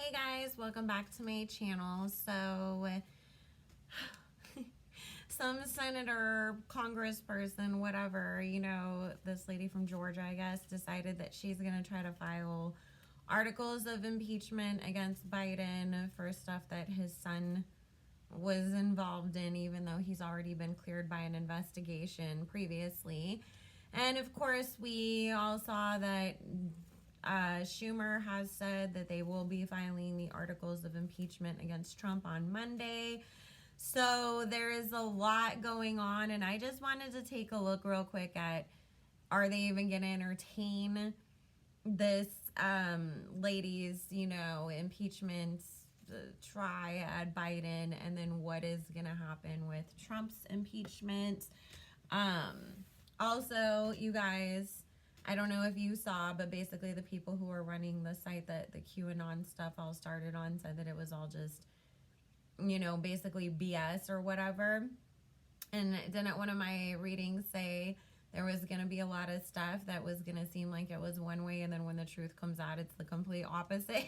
Hey guys, welcome back to my channel. So some senator, congressperson, whatever, this lady from Georgia, I guess, decided that she's going to try to file articles of impeachment against Biden for stuff that his son was involved in, even though he's already been cleared by an investigation previously. And of course, we all saw that Schumer has said that they will be filing the articles of impeachment against Trump on Monday. So there is a lot going on, and I just wanted to take a look real quick at, are they even going to entertain this lady's, impeachment triad Biden, and then what is going to happen with Trump's impeachment. Also, you guys, I don't know if you saw, but basically the people who are running the site that the QAnon stuff all started on said that it was all just, basically BS or whatever. And didn't one of my readings say there was going to be a lot of stuff that was going to seem like it was one way, and then when the truth comes out, it's the complete opposite?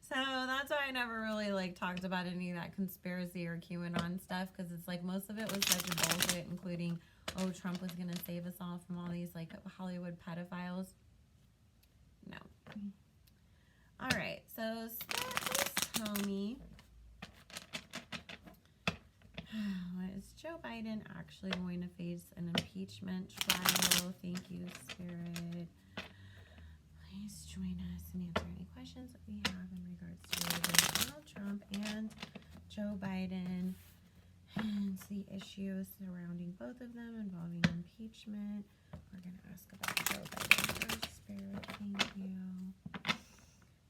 So that's why I never really talked about any of that conspiracy or QAnon stuff, because it's like most of it was such a bullshit, including, oh, Trump was going to save us all from all these Hollywood pedophiles. No. All right, so please tell me, is Joe Biden actually going to face an impeachment trial? Thank you, Spirit. Please join us and answer any questions that we have in regards to Donald Trump and Joe Biden and the issues surrounding both of them involving impeachment. We're going to ask about Joe Biden first. Spirit, thank you.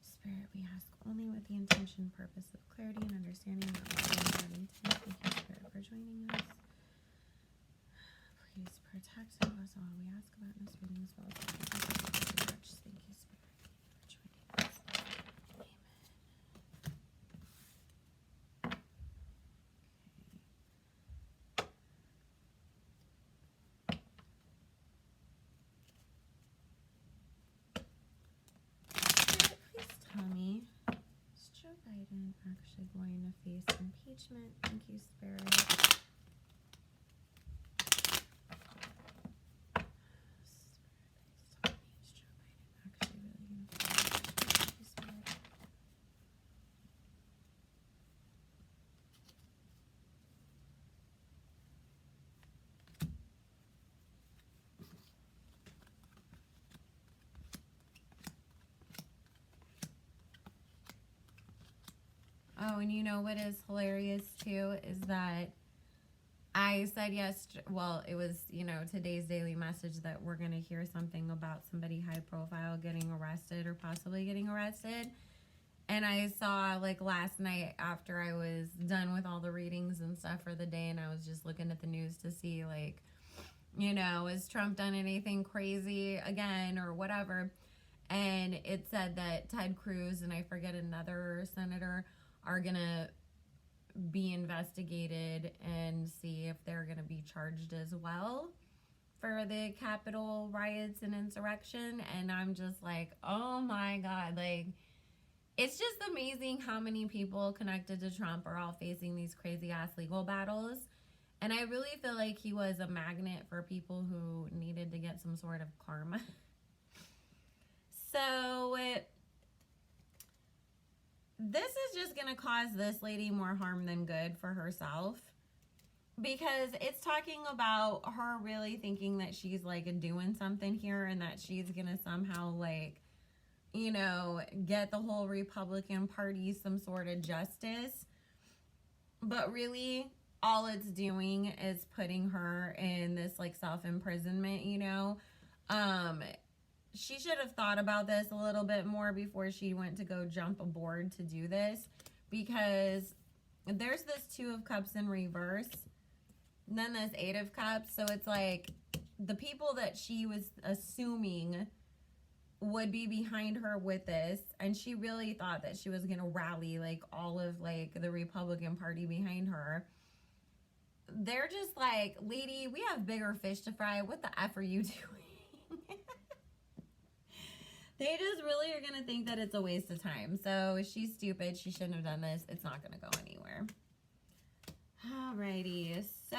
Spirit, we ask only with the intention, purpose of clarity and understanding, not with intent. Thank you, Spirit, for joining us. Please protect us all. We ask about in this reading as well. Thank you, Spirit, for joining us. Amen. Spirit, please tell me, is Joe Biden actually going to face impeachment? Thank you, Spirit. Oh, and you know what is hilarious too is that I said yesterday, well, it was, today's daily message that we're going to hear something about somebody high profile getting arrested or possibly getting arrested. And I saw last night after I was done with all the readings and stuff for the day, and I was just looking at the news to see has Trump done anything crazy again or whatever. And it said that Ted Cruz and I forget another senator are going to be investigated and see if they're going to be charged as well for the Capitol riots and insurrection. And I'm just like, oh my God, it's just amazing how many people connected to Trump are all facing these crazy ass legal battles. And I really feel like he was a magnet for people who needed to get some sort of karma. So this is just going to cause this lady more harm than good for herself, because it's talking about her really thinking that she's doing something here and that she's going to somehow get the whole Republican Party some sort of justice. But really, all it's doing is putting her in this self-imprisonment, She should have thought about this a little bit more before she went to go jump aboard to do this, because there's this 2 of Cups in reverse, and then this 8 of Cups. So it's the people that she was assuming would be behind her with this, and she really thought that she was going to rally all of the Republican Party behind her. They're just lady, we have bigger fish to fry. What the F are you doing? They just really are going to think that it's a waste of time. So she's stupid. She shouldn't have done this. It's not going to go anywhere. Alrighty. So,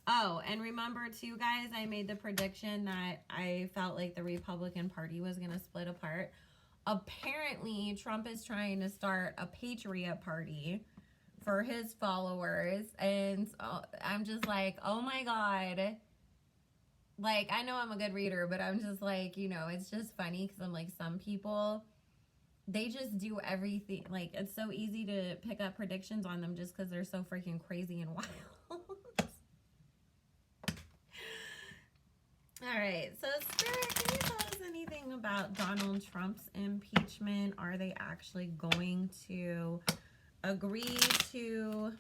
oh, and remember too, guys, I made the prediction that I felt like the Republican Party was going to split apart. Apparently, Trump is trying to start a Patriot Party for his followers. And I'm just like, oh my God. Like, I know I'm a good reader, but I'm just like, you know, it's just funny because I'm like, some people, they just do everything. Like, it's so easy to pick up predictions on them just because they're so freaking crazy and wild. All right. So, Spirit, can you tell us anything about Donald Trump's impeachment? Are they actually going to agree to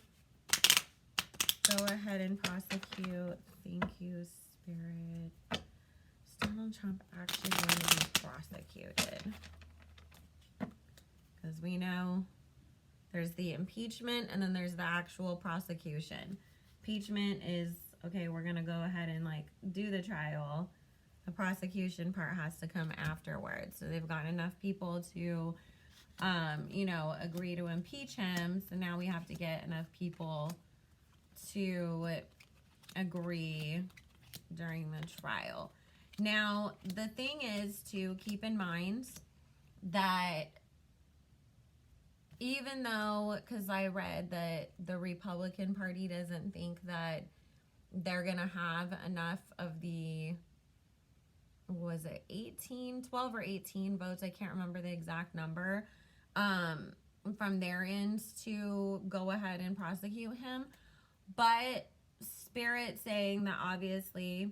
go ahead and prosecute? Thank you, Spirit. Is Donald Trump actually going to be prosecuted? Because we know there's the impeachment and then there's the actual prosecution. Impeachment is, okay, we're going to go ahead and like do the trial. The prosecution part has to come afterwards. So they've got enough people to, you know, agree to impeach him. So now we have to get enough people to agree during the trial. Now, the thing is to keep in mind that even though, because I read that the Republican Party doesn't think that they're going to have enough of the, was it 12 or 18 votes? I can't remember the exact number from their end to go ahead and prosecute him. But Spirit saying that obviously,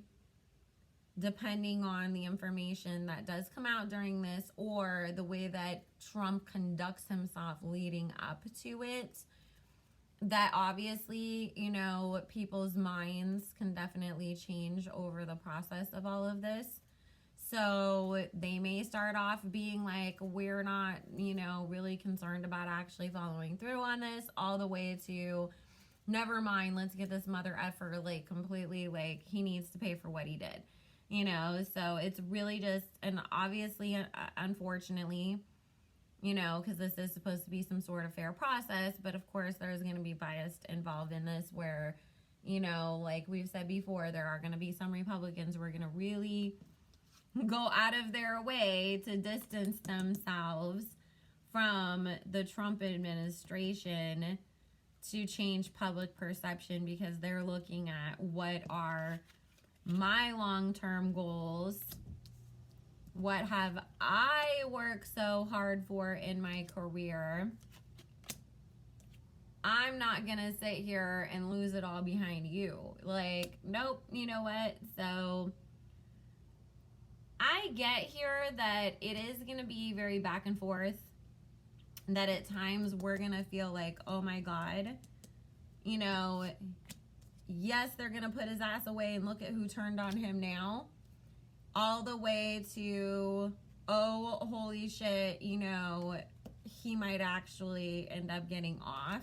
depending on the information that does come out during this or the way that Trump conducts himself leading up to it, that obviously, you know, people's minds can definitely change over the process of all of this. So they may start off being like, we're not, you know, really concerned about actually following through on this, all the way to, never mind, let's get this mother effer, like, completely, like, he needs to pay for what he did. You know, so it's really just, and obviously, unfortunately, you know, because this is supposed to be some sort of fair process, but of course there's going to be bias involved in this where, you know, like we've said before, there are going to be some Republicans who are going to really go out of their way to distance themselves from the Trump administration to change public perception because they're looking at what are my long-term goals, what have I worked so hard for in my career. I'm not gonna sit here and lose it all behind you. Like, nope, you know what? So I get here that it is gonna be very back and forth, that at times we're gonna feel like, oh my God, you know, yes, they're going to put his ass away and look at who turned on him now. All the way to, oh, holy shit, you know, he might actually end up getting off.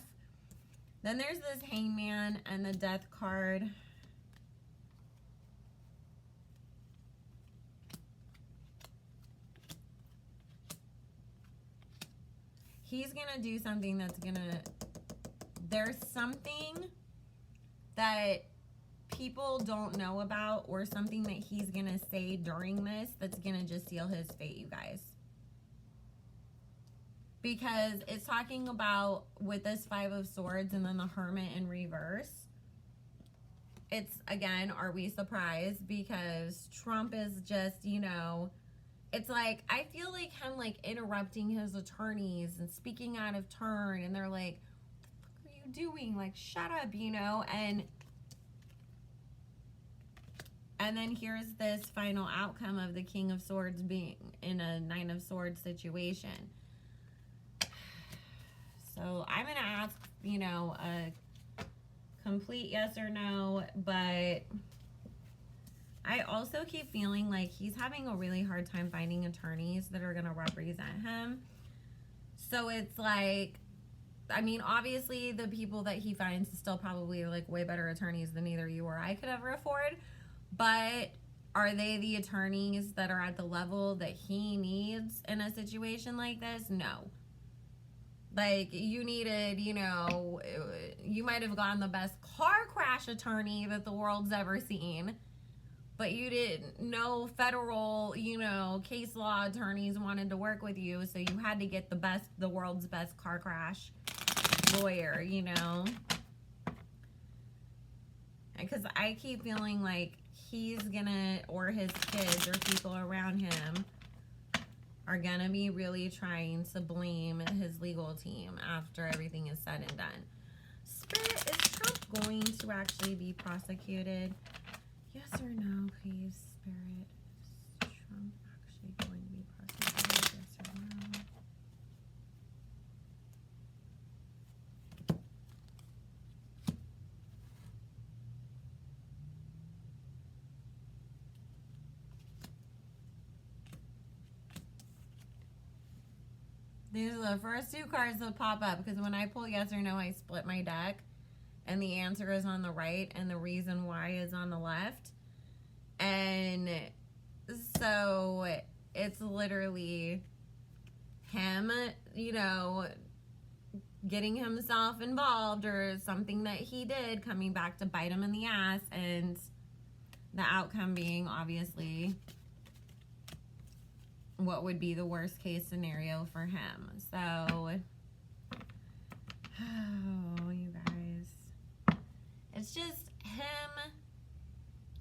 Then there's this hangman and the death card. He's going to do something that's going to, there's something that people don't know about, or something that he's going to say during this that's going to just seal his fate, you guys. Because it's talking about with this Five of Swords and then the Hermit in reverse. It's, again, are we surprised? Because Trump is just, you know, it's like, I feel like him, like, interrupting his attorneys and speaking out of turn, and they're like, doing, like, shut up, you know. And then here's this final outcome of the King of Swords being in a Nine of Swords situation. So I'm gonna ask, you know, a complete yes or no, but I also keep feeling like he's having a really hard time finding attorneys that are gonna represent him. So it's like, I mean, obviously the people that he finds is still probably like way better attorneys than either you or I could ever afford. But Are they the attorneys that are at the level that he needs in a situation like this? No. Like, you needed, you know, you might have gotten the best car crash attorney that the world's ever seen, but you didn't know federal, you know, case law attorneys wanted to work with you, so you had to get the world's best car crash lawyer, you know? Because I keep feeling like he's gonna, or his kids or people around him are gonna be really trying to blame his legal team after everything is said and done. Spirit, is Trump going to actually be prosecuted? Yes or no, please, Spirit? Is Trump actually going to be prosecuted? Yes or no? These are the first two cards that pop up, because when I pull yes or no, I split my deck, and the answer is on the right, and the reason why is on the left. And so it's literally him, you know, getting himself involved, or something that he did coming back to bite him in the ass, and the outcome being obviously what would be the worst case scenario for him. So, oh, you guys, it's just him,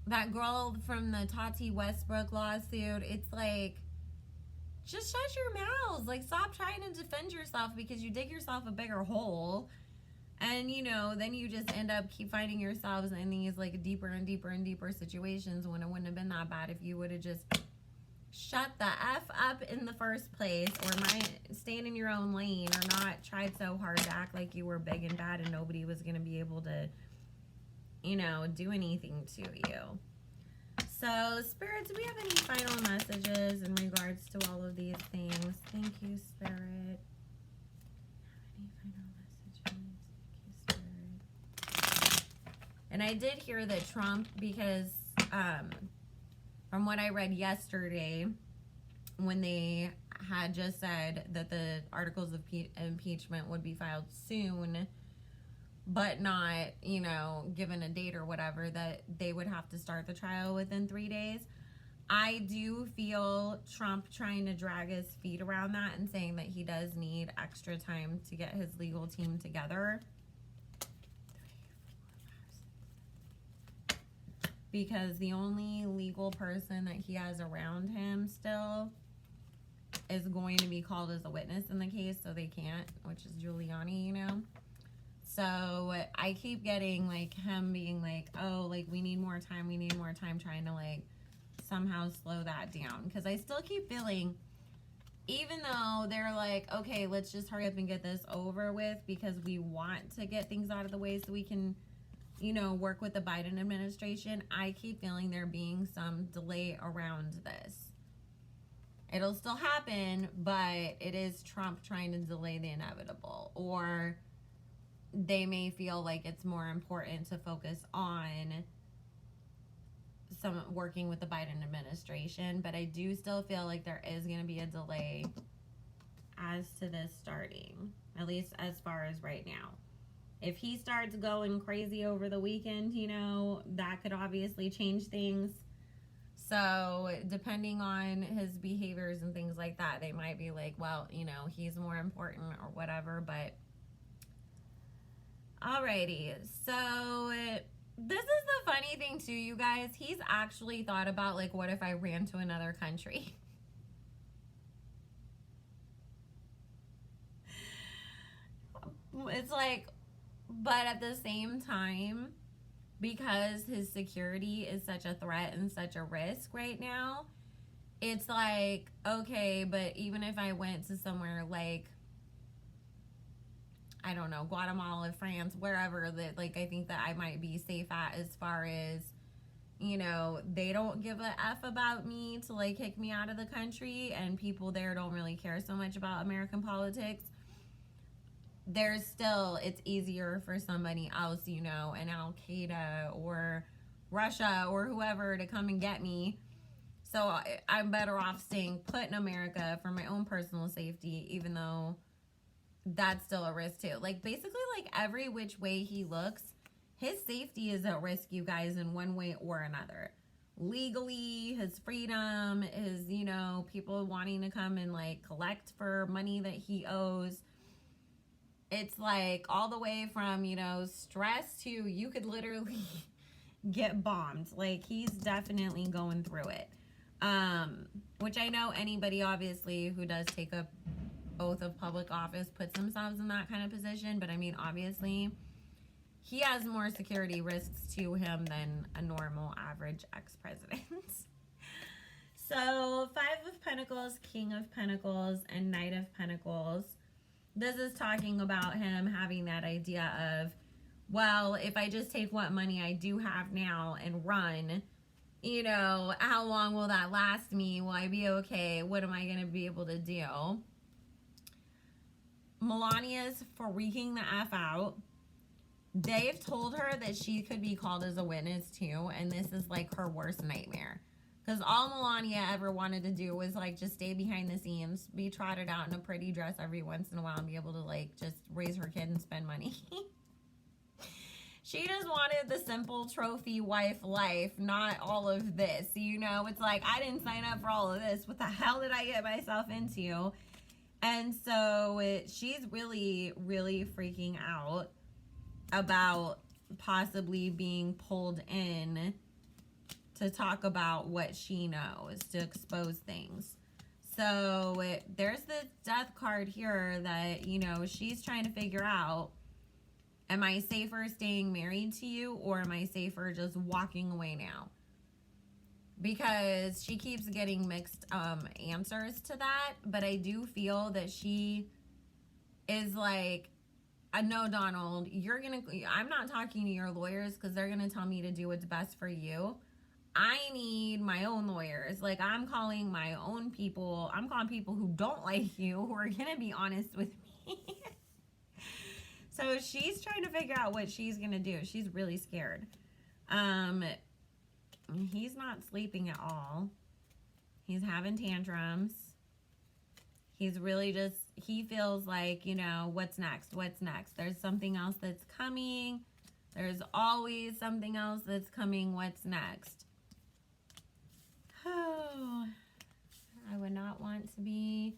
that girl from the Tati Westbrook lawsuit. It's like, just shut your mouths. Like, stop trying to defend yourself, because you dig yourself a bigger hole, and, you know, then you just end up keep finding yourselves in these, like, deeper and deeper and deeper situations, when it wouldn't have been that bad if you would have just shut the F up in the first place, or staying in your own lane, or not tried so hard to act like you were big and bad and nobody was going to be able to, you know, do anything to you. So, Spirit, do we have any final messages in regards to all of these things? Thank you, Spirit. Any final messages? Thank you, Spirit. And I did hear that Trump, because from what I read yesterday, when they had just said that the articles of impeachment would be filed soon, but not, you know, given a date or whatever, that they would have to start the trial within 3 days. I do feel Trump trying to drag his feet around that, and saying that he does need extra time to get his legal team together. Because the only legal person that he has around him still is going to be called as a witness in the case, so they can't, which is Giuliani, you know? So I keep getting, like, him being like, oh, like, we need more time, trying to, like, somehow slow that down. Because I still keep feeling, even though they're like, okay, let's just hurry up and get this over with, because we want to get things out of the way so we can, you know, work with the Biden administration, I keep feeling there being some delay around this. It'll still happen, but it is Trump trying to delay the inevitable. Or they may feel like it's more important to focus on some working with the Biden administration. But I do still feel like there is going to be a delay as to this starting, at least as far as right now. If he starts going crazy over the weekend, you know, that could obviously change things. So depending on his behaviors and things like that, they might be like, well, you know, he's more important or whatever. But alrighty, so this is the funny thing too, you guys. He's actually thought about, like, what if I ran to another country? It's like, but at the same time, because his security is such a threat and such a risk right now, it's like, okay, but even if I went to somewhere like, I don't know, Guatemala, France, wherever, that, like, I think that I might be safe at, as far as, you know, they don't give a F about me to, like, kick me out of the country, and people there don't really care so much about American politics. There's still, it's easier for somebody else, you know, an Al-Qaeda or Russia or whoever to come and get me. So I'm better off staying put in America for my own personal safety, even though that's still a risk too. Like, basically, like, every which way he looks, his safety is at risk, you guys, in one way or another. Legally, his freedom, his, you know, people wanting to come and, like, collect for money that he owes. It's like all the way from, you know, stress to you could literally get bombed. Like, he's definitely going through it. Which I know anybody, obviously, who does take a oath of public office puts themselves in that kind of position. But I mean, obviously, he has more security risks to him than a normal average ex-president. So, Five of Pentacles, King of Pentacles, and Knight of Pentacles. This is talking about him having that idea of, well, if I just take what money I do have now and run, you know, how long will that last me? Will I be okay? What am I going to be able to do? Melania's freaking the F out. They've told her that she could be called as a witness too, and this is like her worst nightmare. Because all Melania ever wanted to do was like just stay behind the scenes, be trotted out in a pretty dress every once in a while, and be able to like just raise her kid and spend money. She just wanted the simple trophy wife life, not all of this. You know, it's like, I didn't sign up for all of this. What the hell did I get myself into? And so she's really, really freaking out about possibly being pulled in to talk about what she knows, to expose things. So there's the death card here that, you know, she's trying to figure out. Am I safer staying married to you, or am I safer just walking away now? Because she keeps getting mixed answers to that. But I do feel that she is like, no, Donald, I'm not talking to your lawyers because they're going to tell me to do what's best for you. I need my own lawyers. Like, I'm calling my own people. I'm calling people who don't like you, who are going to be honest with me. So she's trying to figure out what she's going to do. She's really scared. He's not sleeping at all. He's having tantrums. He's really just, he feels like, you know, what's next? What's next? There's something else that's coming. There's always something else that's coming. What's next? Oh, I would not want to be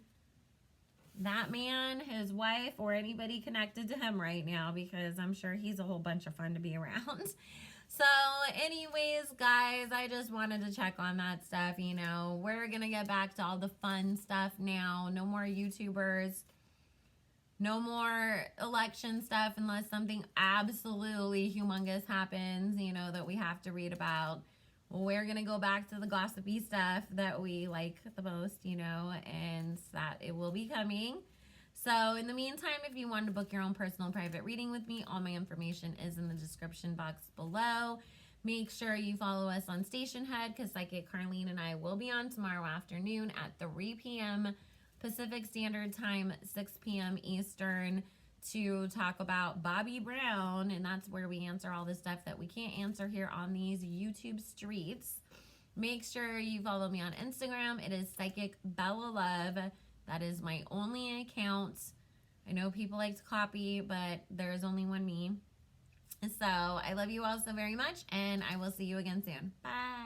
that man, his wife, or anybody connected to him right now, because I'm sure he's a whole bunch of fun to be around. So anyways, guys, I just wanted to check on that stuff. You know, we're gonna get back to all the fun stuff now. No more YouTubers, no more election stuff unless something absolutely humongous happens, you know, that we have to read about. We're going to go back to the gossipy stuff that we like the most, you know, and that it will be coming. So in the meantime, if you want to book your own personal private reading with me, all my information is in the description box below. Make sure you follow us on Stationhead, because Psychic Carlene and I will be on tomorrow afternoon at 3 p.m. Pacific Standard Time, 6 p.m. Eastern, to talk about Bobby Brown, and that's where we answer all the stuff that we can't answer here on these YouTube streets. Make sure you follow me on Instagram. It is Psychic Bella Love. That is my only account. I know people like to copy, but there is only one me. So I love you all so very much, and I will see you again soon. Bye.